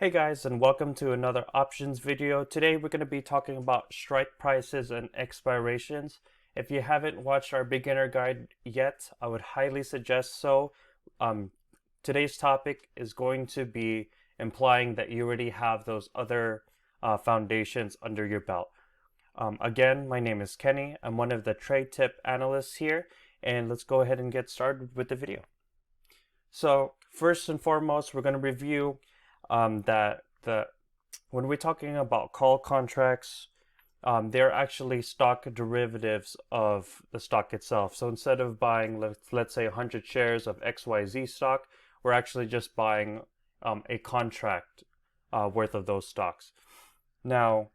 Hey guys, and welcome to another options video. Today we're going to be talking about strike prices and expirations. If you haven't watched our beginner guide yet, I would highly suggest so. Um, Today's topic is going to be implying that you already have those other foundations under your belt. Again, my name is Kenny. I'm one of the trade tip analysts here, and let's go ahead and get started with the video. So first and foremost, we're going to review that when we're talking about call contracts, they're actually stock derivatives of the stock itself. So instead of buying, let's say, 100 shares of XYZ stock, we're actually just buying a contract worth of those stocks. Now,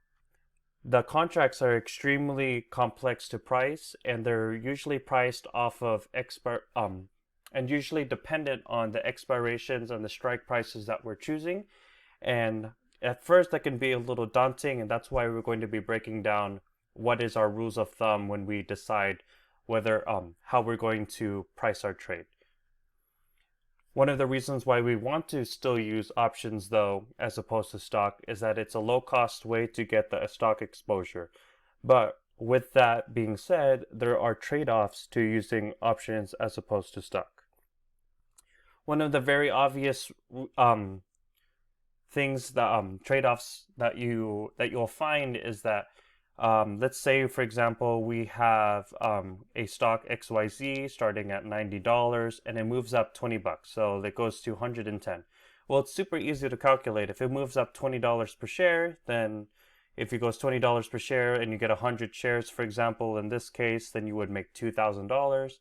the contracts are extremely complex to price, and they're usually priced off of and usually dependent on the expirations and the strike prices that we're choosing. And at first, that can be a little daunting, and that's why we're going to be breaking down what is our rules of thumb when we decide whether how we're going to price our trade. One of the reasons why we want to still use options, though, as opposed to stock, is that it's a low-cost way to get the stock exposure. But with that being said, there are trade-offs to using options as opposed to stock. One of the very obvious things that trade-offs that you'll find is that let's say, for example, we have a stock XYZ starting at $90 and it moves up 20 bucks, so that goes to 110. Well, it's super easy to calculate. If it moves up $20 per share, then if it goes $20 per share and you get 100 shares, for example, in this case, then you would make $2,000.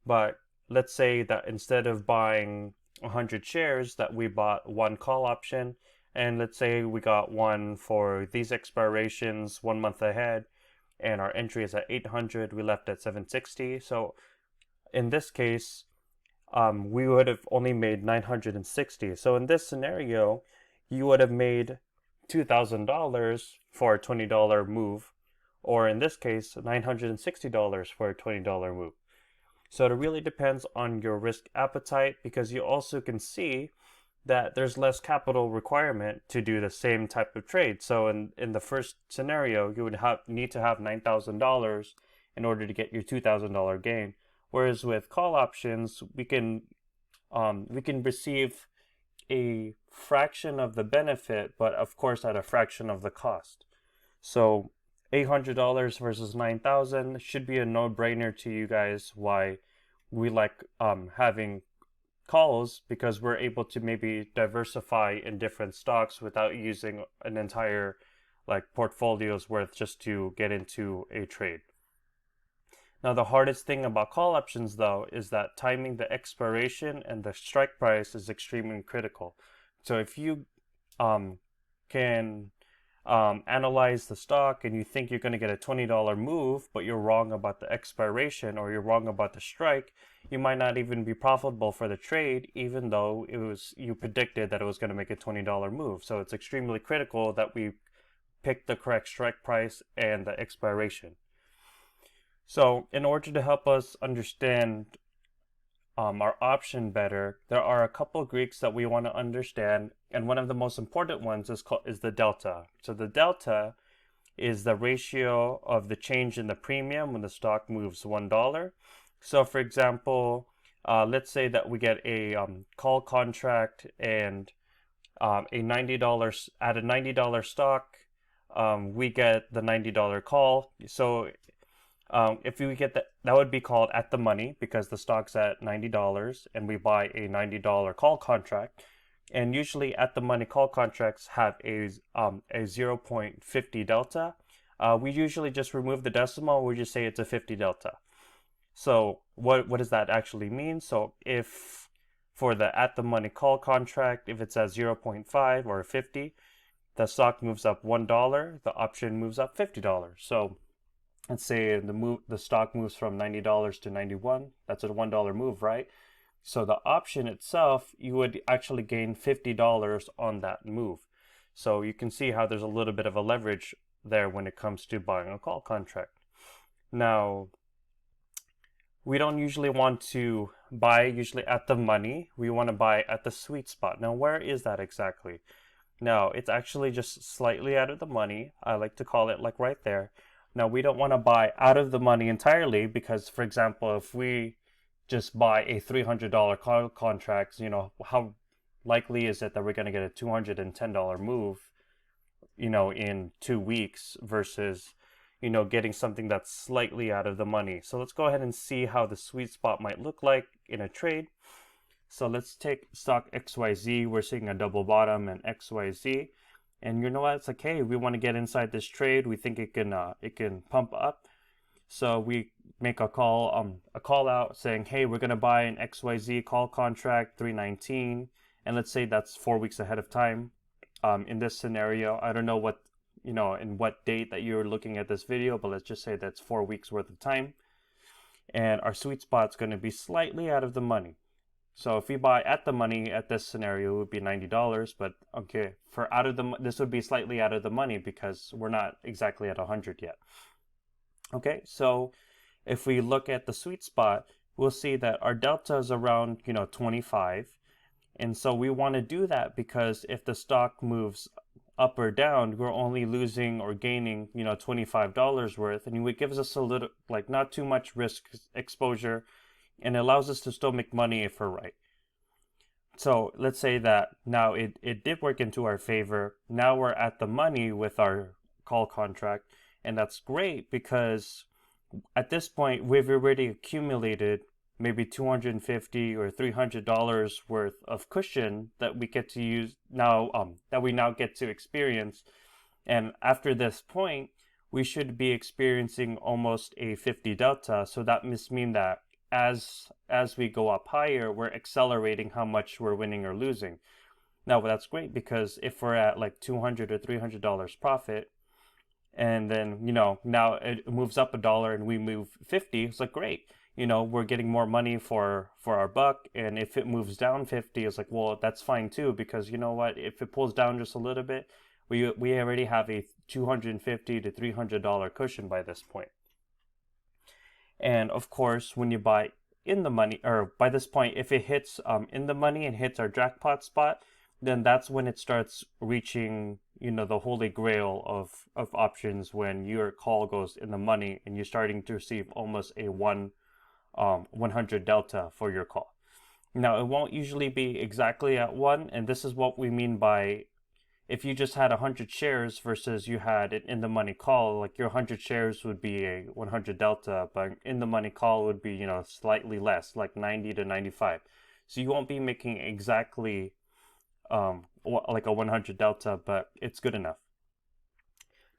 But let's say that instead of buying 100 shares, that we bought one call option, and let's say we got one for these expirations 1 month ahead, and our entry is at 800, we left at 760. So in this case, we would have only made 960. So in this scenario, you would have made $2,000 for a $20 move, or in this case, $960 for a $20 move. So it really depends on your risk appetite, because you also can see that there's less capital requirement to do the same type of trade. So in the first scenario, you would need to have $9,000 in order to get your $2,000 gain. Whereas with call options, we can receive a fraction of the benefit, but of course at a fraction of the cost. So $800 versus 9,000 should be a no-brainer to you guys why we like having calls, because we're able to maybe diversify in different stocks without using an entire portfolio's worth just to get into a trade. Now, the hardest thing about call options, though, is that timing the expiration and the strike price is extremely critical. So if you can analyze the stock and you think you're going to get a $20 move, but you're wrong about the expiration or you're wrong about the strike, you might not even be profitable for the trade, even though you predicted that it was going to make a $20 move. So it's extremely critical that we pick the correct strike price and the expiration. So in order to help us understand our option better, there are a couple of Greeks that we want to understand, and one of the most important ones is the delta. So the delta is the ratio of the change in the premium when the stock moves $1. So for example, let's say that we get a call contract and a $90 at a $90 stock, we get the $90 call. So if we get that would be called at the money because the stock's at $90 and we buy a $90 call contract. And usually at the money call contracts have a 0.50 delta. We usually just remove the decimal. We just say it's a 50 delta. So what does that actually mean? So if for the at the money call contract, if it's at 0.5 or 50, the stock moves up $1, the option moves up $50. So let's say the stock moves from $90 to 91. That's a $1 move, right? So the option itself, you would actually gain $50 on that move. So you can see how there's a little bit of a leverage there when it comes to buying a call contract. Now, we don't usually want to buy at the money. We want to buy at the sweet spot. Now, where is that exactly? Now, it's actually just slightly out of the money. I like to call it like right there. Now, we don't want to buy out of the money entirely because, for example, if we just buy a $300 contract, how likely is it that we're going to get a $210 move, in 2 weeks versus, getting something that's slightly out of the money. So let's go ahead and see how the sweet spot might look like in a trade. So let's take stock XYZ. We're seeing a double bottom and XYZ. And you know what? It's like, hey, we want to get inside this trade. We think it can pump up. So we make a call out saying, hey, we're gonna buy an XYZ call contract 319, and let's say that's 4 weeks ahead of time. In this scenario, I don't know what in what date that you're looking at this video, but let's just say that's 4 weeks worth of time. And our sweet spot's going to be slightly out of the money. So if we buy at the money at this scenario, it would be $90. But okay, for this would be slightly out of the money because we're not exactly at 100 yet. Okay, so if we look at the sweet spot, we'll see that our delta is around 25. And so we want to do that because if the stock moves up or down, we're only losing or gaining, $25 worth. And it gives us a little, like, not too much risk exposure, and it allows us to still make money if we're right. So let's say that now it did work into our favor. Now we're at the money with our call contract, and that's great because at this point we've already accumulated maybe $250 or $300 worth of cushion that we get to use now, that we now get to experience. And after this point, we should be experiencing almost a 50 delta. So that must mean that as we go up higher, we're accelerating how much we're winning or losing. Now, that's great because if we're at like $200 or $300 profit, and then, now it moves up $1 and we move 50, it's like, great. We're getting more money for our buck. And if it moves down 50, it's like, well, that's fine too, because you know what? If it pulls down just a little bit, we already have a $250 to $300 cushion by this point. And of course, when you buy in the money, or by this point, if it hits in the money and hits our jackpot spot, then that's when it starts reaching, the holy grail of options, when your call goes in the money and you're starting to receive almost a 100 delta for your call. Now, it won't usually be exactly at 1, and this is what we mean by if you just had 100 shares versus you had an in the money call, like your 100 shares would be a 100 delta, but in the money call would be, slightly less, like 90 to 95. So you won't be making exactly like a 100 delta, but it's good enough.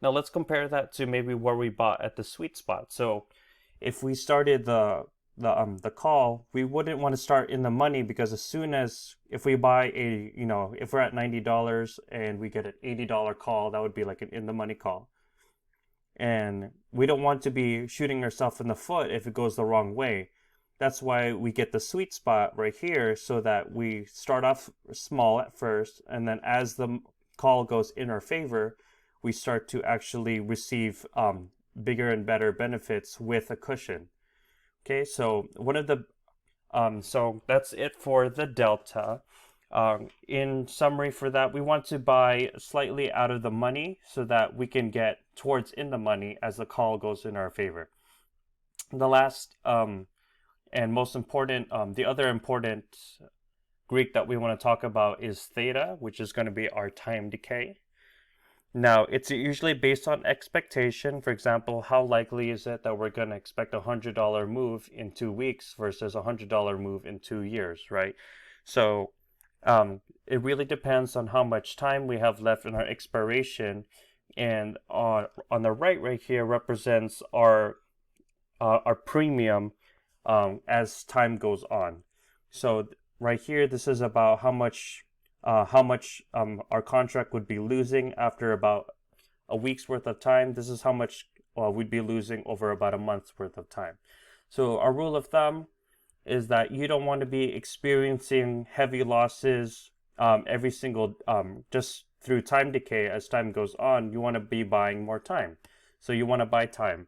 Now let's compare that to maybe where we bought at the sweet spot. So if we started the call, we wouldn't want to start in the money, because as soon as if we buy if we're at $90 and we get an $80 call, that would be like an in the money call. And we don't want to be shooting ourselves in the foot if it goes the wrong way. That's why we get the sweet spot right here, so that we start off small at first, and then as the call goes in our favor, we start to actually receive bigger and better benefits with a cushion. Okay, so so that's it for the delta. In summary for that, we want to buy slightly out of the money so that we can get towards in the money as the call goes in our favor. The last and most important, the other important Greek that we want to talk about is theta, which is going to be our time decay. Now, it's usually based on expectation. For example, how likely is it that we're going to expect a $100 move in 2 weeks versus a $100 move in 2 years, right? So it really depends on how much time we have left in our expiration. And on the right here represents our premium as time goes on. So right here, this is about how much our contract would be losing after about a week's worth of time. This is how much we'd be losing over about a month's worth of time. So our rule of thumb is that you don't want to be experiencing heavy losses every single just through time decay. As time goes on, you want to be buying more time. So you want to buy time.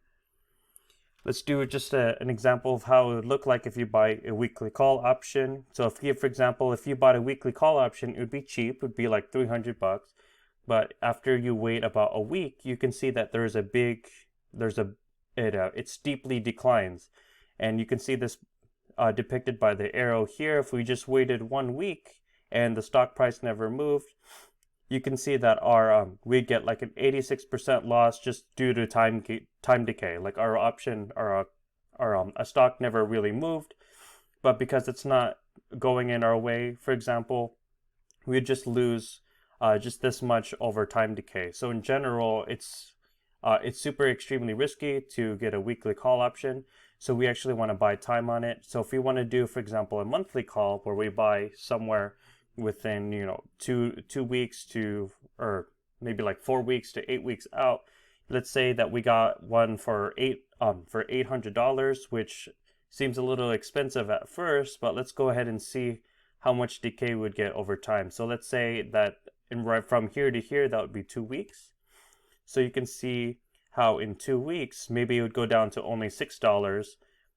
Let's do just an example of how it would look like if you buy a weekly call option. So if you, for example, if you bought a weekly call option, it would be cheap, it would be like $300. But after you wait about a week, you can see that there's a big, there's a, it steeply declines. And you can see this depicted by the arrow here. If we just waited 1 week and the stock price never moved, you can see that our we get like an 86% loss just due to time decay. Like our option, our a stock never really moved, but because it's not going in our way, for example, we just lose just this much over time decay. So in general, it's super extremely risky to get a weekly call option. So we actually want to buy time on it. So if we want to do, for example, a monthly call where we buy somewhere within, you know, two weeks to, or maybe like 4 weeks to 8 weeks out. Let's say that we got one for $800, which seems a little expensive at first, but let's go ahead and see how much decay we would get over time. So let's say that right from here to here, that would be 2 weeks. So you can see how in 2 weeks, maybe it would go down to only $6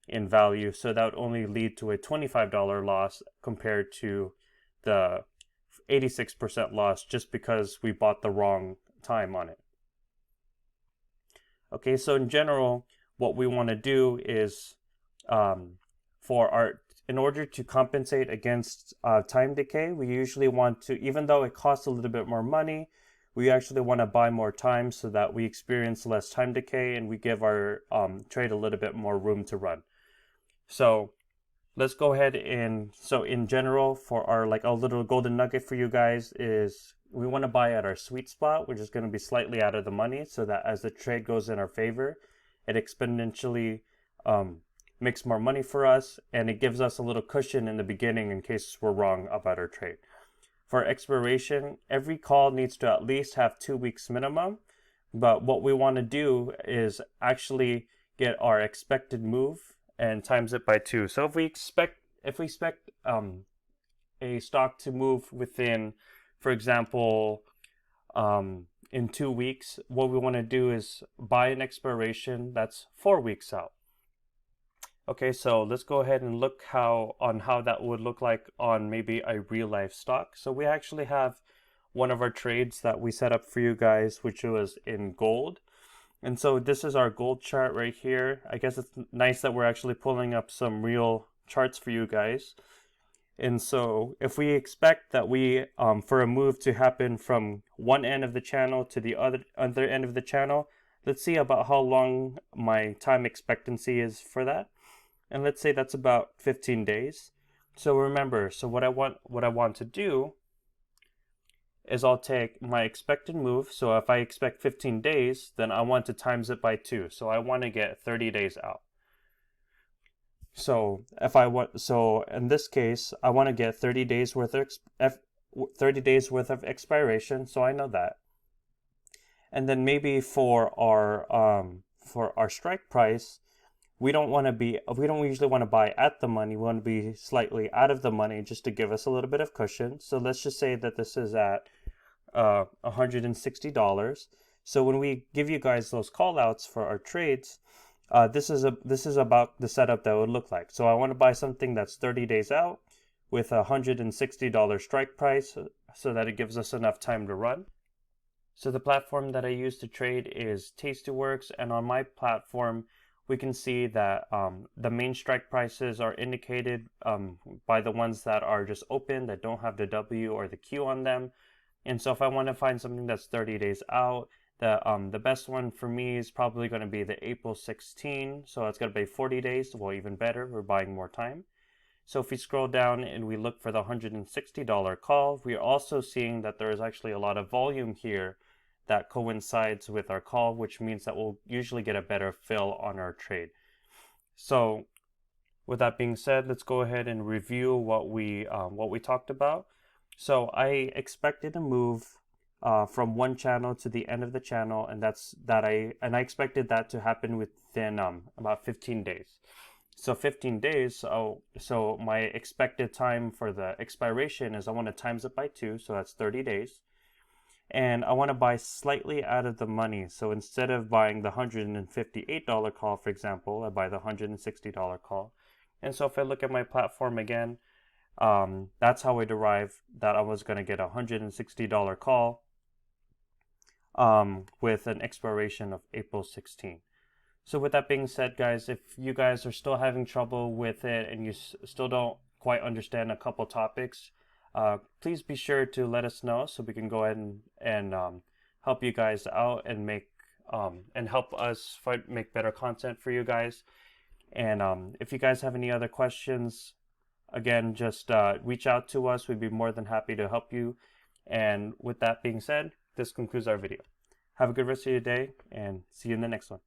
in value. So that would only lead to a $25 loss compared to the 86% loss just because we bought the wrong time on it. Okay, so in general, what we want to do is in order to compensate against time decay, we usually want to, even though it costs a little bit more money, we actually want to buy more time so that we experience less time decay and we give our trade a little bit more room to run. So let's go ahead and, so in general, for our, like, a little golden nugget for you guys is we want to buy at our sweet spot, which is going to be slightly out of the money, so that as the trade goes in our favor, it exponentially makes more money for us, and it gives us a little cushion in the beginning in case we're wrong about our trade. For expiration, every call needs to at least have 2 weeks minimum, but what we want to do is actually get our expected move and times it by 2. So if we expect a stock to move within, for example, in 2 weeks, what we want to do is buy an expiration that's 4 weeks out. Okay, so let's go ahead and look how that would look like on maybe a real life stock. So we actually have one of our trades that we set up for you guys, which was in gold. And so this is our gold chart right here. I guess it's nice that we're actually pulling up some real charts for you guys. And so if we expect that we, for a move to happen from one end of the channel to the other end of the channel, let's see about how long my time expectancy is for that. And let's say that's about 15 days. So remember, so what I want to do is I'll take my expected move. So if I expect 15 days, then I want to times it by 2. So I want to get 30 days out. So in this case, I want to get 30 days worth of expiration. So I know that. And then maybe for our strike price, we don't usually want to buy at the money. We want to be slightly out of the money just to give us a little bit of cushion. So let's just say that this is at $160. So when we give you guys those call outs for our trades, this is about the setup that would look like. So I want to buy something that's 30 days out with $160 strike price so that it gives us enough time to run. So the platform that I use to trade is Tastyworks, and on my platform, we can see that the main strike prices are indicated by the ones that are just open, that don't have the W or the Q on them. And so if I want to find something that's 30 days out, the best one for me is probably going to be the April 16. So it's going to be 40 days. Well, even better, we're buying more time. So if we scroll down and we look for the $160 call, we're also seeing that there is actually a lot of volume here that coincides with our call, which means that we'll usually get a better fill on our trade. So with that being said, let's go ahead and review what we talked about. So I expected a move from one channel to the end of the channel, and I expected that to happen within about 15 days. So 15 days, so my expected time for the expiration is I want to times it by 2, so that's 30 days. and I want to buy slightly out of the money. So instead of buying the $158 call, for example, I buy the $160 call. And so if I look at my platform again, that's how I derived that I was going to get a $160 call with an expiration of April 16. So with that being said, guys, if you guys are still having trouble with it and you still don't quite understand a couple topics, please be sure to let us know so we can go ahead and help you guys out and make and help us make better content for you guys. And if you guys have any other questions, again, just reach out to us. We'd be more than happy to help you. And with that being said, this concludes our video. Have a good rest of your day and see you in the next one.